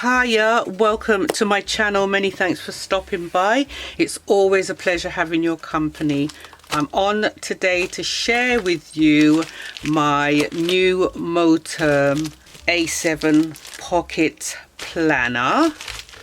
Hiya, welcome to my channel. Many thanks for stopping by. It's always a pleasure having your company. I'm on today to share with you my new Moterm A7 pocket planner.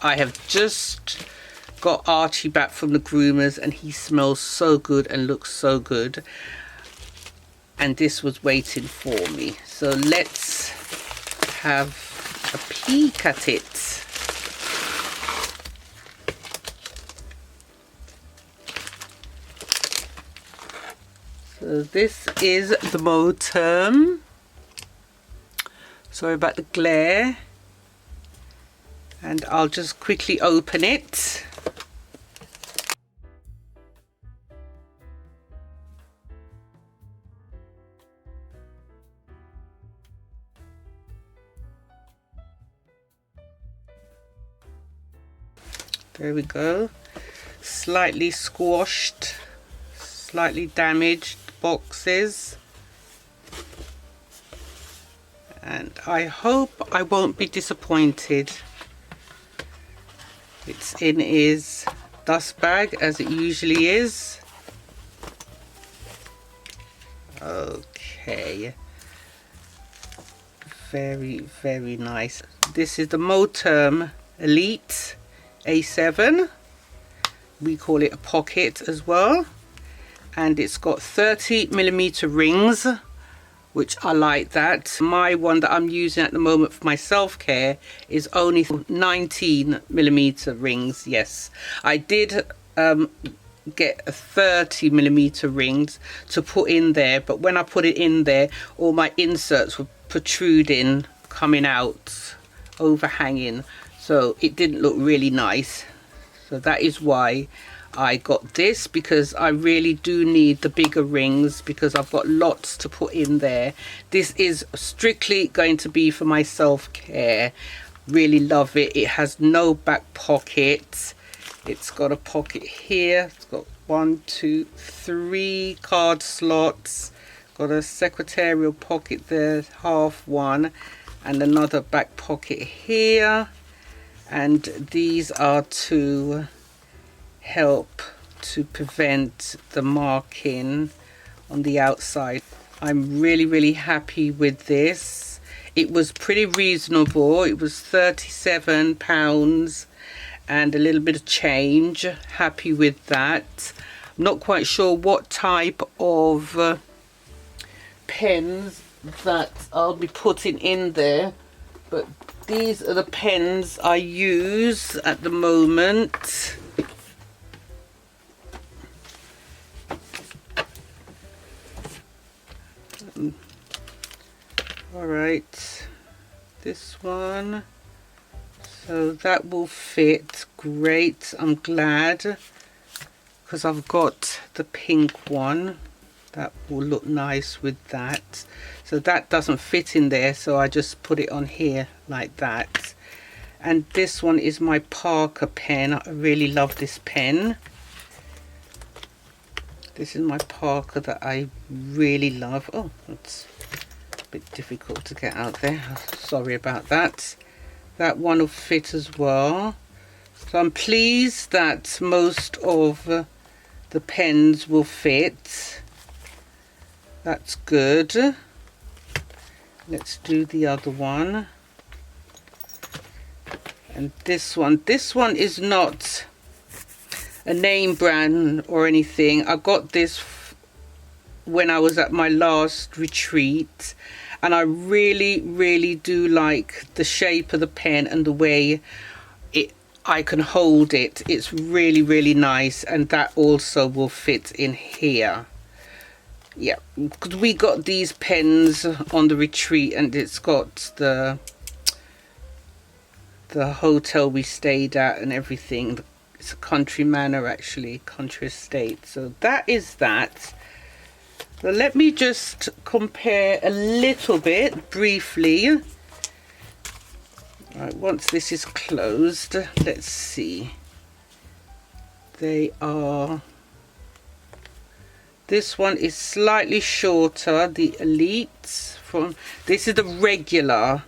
I have just got Archie back from the groomers and he smells so good and looks so good, and this was waiting for me, so let's have a peek at it. So this is the Moterm. Sorry about the glare, and I'll just quickly open it. There we go. Slightly squashed, slightly damaged boxes. And I hope I won't be disappointed. It's in his dust bag as it usually is. Okay. Very, very nice. This is the Moterm Elite A7. We call it a pocket as well, and it's got 30mm rings, which I like that. My one that I'm using at the moment for my self-care is only 19mm rings. Yes, I did get a 30mm rings to put in there, but when I put it in there, all my inserts were protruding, coming out, overhanging, so it didn't look really nice. So that is why I got this, because I really do need the bigger rings because I've got lots to put in there. This is strictly going to be for my self-care. Really love it. It has no back pocket. It's got a pocket here. It's got 1, 2, 3 card slots. Got a secretarial pocket there, half one, and another back pocket here. And these are to help to prevent the marking on the outside. I'm really happy with this. It was pretty reasonable. It was £37 and a little bit of change. Happy with that. I'm not quite sure what type of pens that I'll be putting in there, but these are the pens I use at the moment. All right, this one, so that will fit great. I'm glad, because I've got the pink one that will look nice with that. So that doesn't fit in there, so I just put it on here like that. And this one is my Parker pen. I really love this pen. This is my Parker that I really love. Oh, it's a bit difficult to get out there. Sorry about that. That one will fit as well. So I'm pleased that most of the pens will fit. That's good. Let's do the other one. And this one is not a name brand or anything. I got this when I was at my last retreat, and I really do like the shape of the pen and the way I can hold it. It's really nice, and that also will fit in here. Yeah, because we got these pens on the retreat, and it's got the hotel we stayed at and everything. It's a country manor, actually, country estate. So that is that. So let me just compare a little bit briefly. All right, once this is closed, let's see. They are This one is slightly shorter, the Elite. This is the regular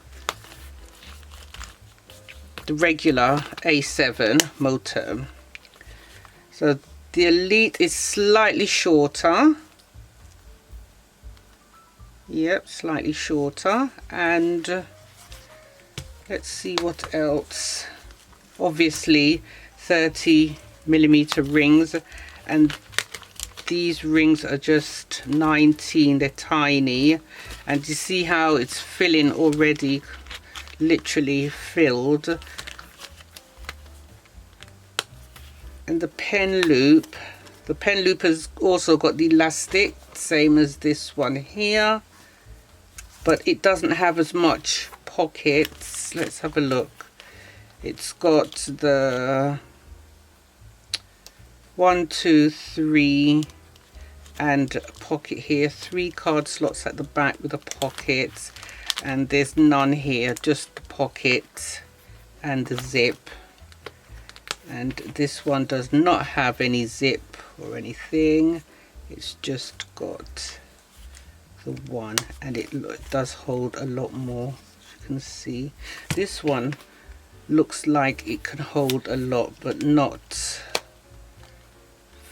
the regular A7 Moterm. So the Elite is slightly shorter. Yep, slightly shorter. And let's see what else. Obviously 30mm rings, and these rings are just 19. They're tiny, and you see how it's filling already, literally filled. And the pen loop has also got the elastic, same as this one here, but it doesn't have as much pockets. Let's have a look. It's got the 1, 2, 3 and a pocket here, 3 card slots at the back with a pocket, and there's none here, just the pocket and the zip. And this one does not have any zip or anything, it's just got the one, and it does hold a lot more, as you can see. This one looks like it can hold a lot, but not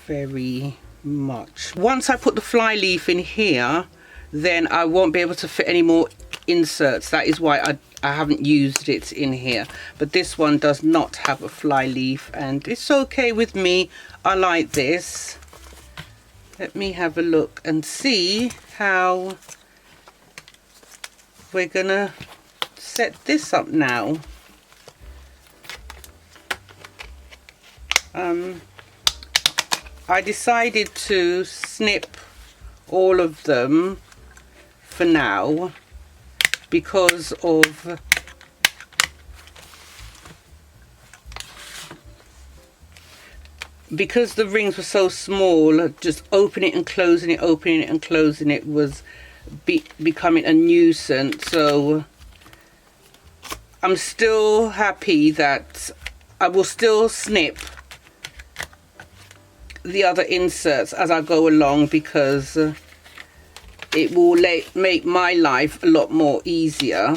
very much. Once I put the fly leaf in here, then I won't be able to fit any more inserts. That is why I haven't used it in here. But this one does not have a fly leaf, and it's okay with me. I like this. Let me have a look and see how we're gonna set this up now. I decided to snip all of them for now because the rings were so small. Just opening it and closing it, opening it and closing it was becoming a nuisance. So I'm still happy that I will still snip the other inserts as I go along, because it will make my life a lot more easier.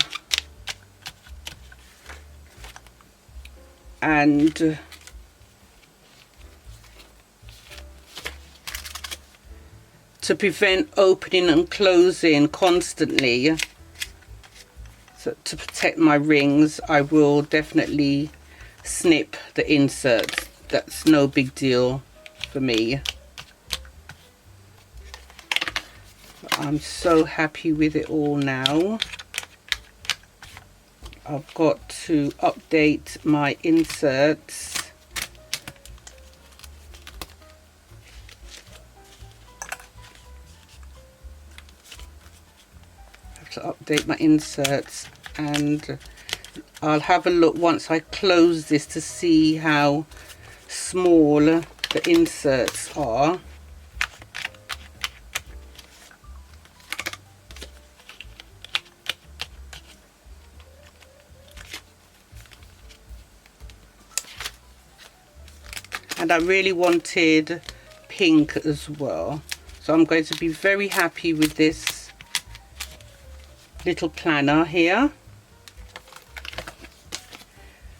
And to prevent opening and closing constantly, so to protect my rings, I will definitely snip the inserts. That's no big deal for me. I'm so happy with it all now. I've got to update my inserts. I have to update my inserts, and I'll have a look once I close this to see how small the inserts are. And I really wanted pink as well, so I'm going to be very happy with this little planner here.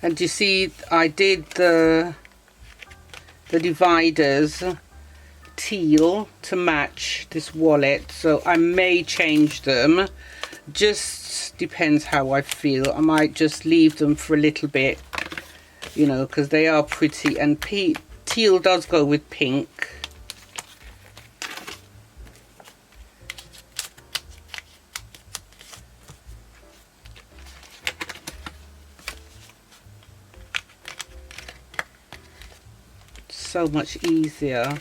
And you see I did the dividers teal to match this wallet, so I may change them. Just depends how I feel. I might just leave them for a little bit, you know, because they are pretty, and teal does go with pink. So much easier.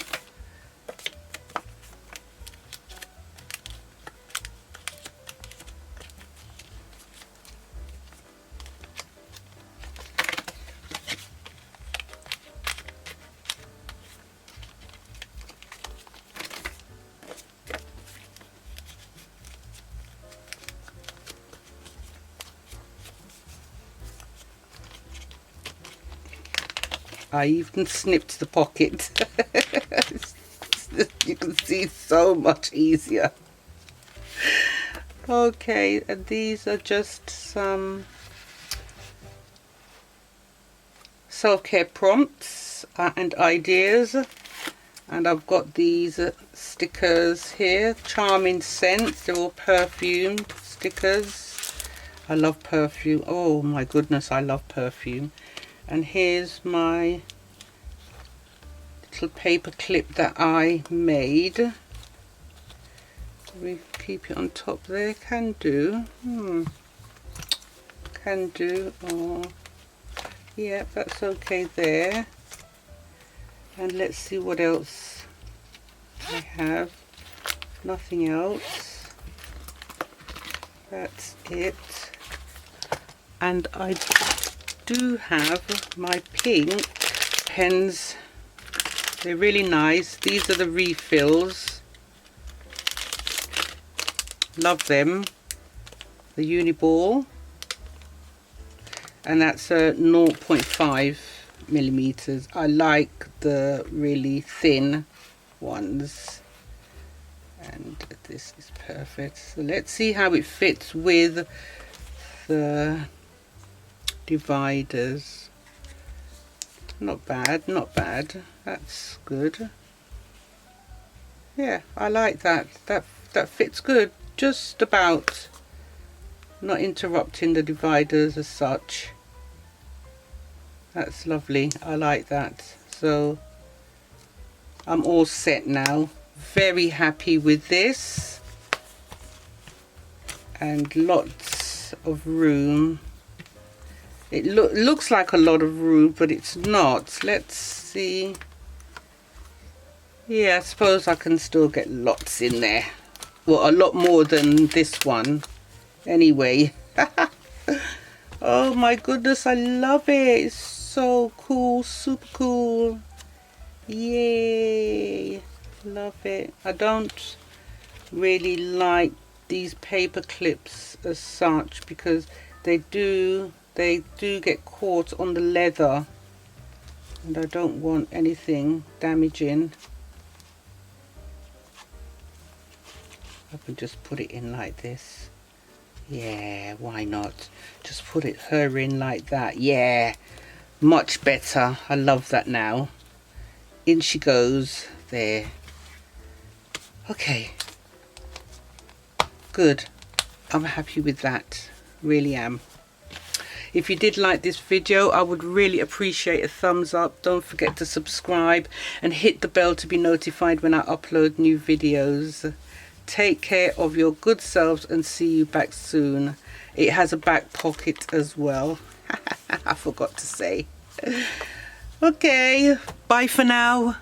I even snipped the pocket. You can see, so much easier. Okay, and these are just some self-care prompts and ideas. And I've got these stickers here, charming scents. They're all perfume stickers. I love perfume. Oh my goodness, I love perfume. And here's my little paper clip that I made. We keep it on top there. Can do. Can do. Oh, yeah, that's okay there. And let's see what else I have. Nothing else. That's it. And I do have my pink pens. They're really nice. These are the refills. Love them. The Uniball. And that's a 0.5 millimeters. I like the really thin ones. And this is perfect. So let's see how it fits with the dividers. Not bad, not bad. That's good. Yeah, I like that. That fits good. Just about. Not interrupting the dividers as such. That's lovely. I like that. So I'm all set now. Very happy with this. And lots of room. It looks like a lot of room, but it's not. Let's see. Yeah, I suppose I can still get lots in there. Well, a lot more than this one. Anyway. Oh my goodness, I love it. It's so cool, super cool. Yay. Love it. I don't really like these paper clips as such because they do get caught on the leather, and I don't want anything damaging. I can just put it in like this. Yeah, why not? Just put her in like that. Yeah, much better. I love that now. In she goes. There. Okay. Good. I'm happy with that. Really am. If you did like this video, I would really appreciate a thumbs up. Don't forget to subscribe and hit the bell to be notified when I upload new videos. Take care of your good selves and see you back soon. It has a back pocket as well. I forgot to say. Okay, bye for now.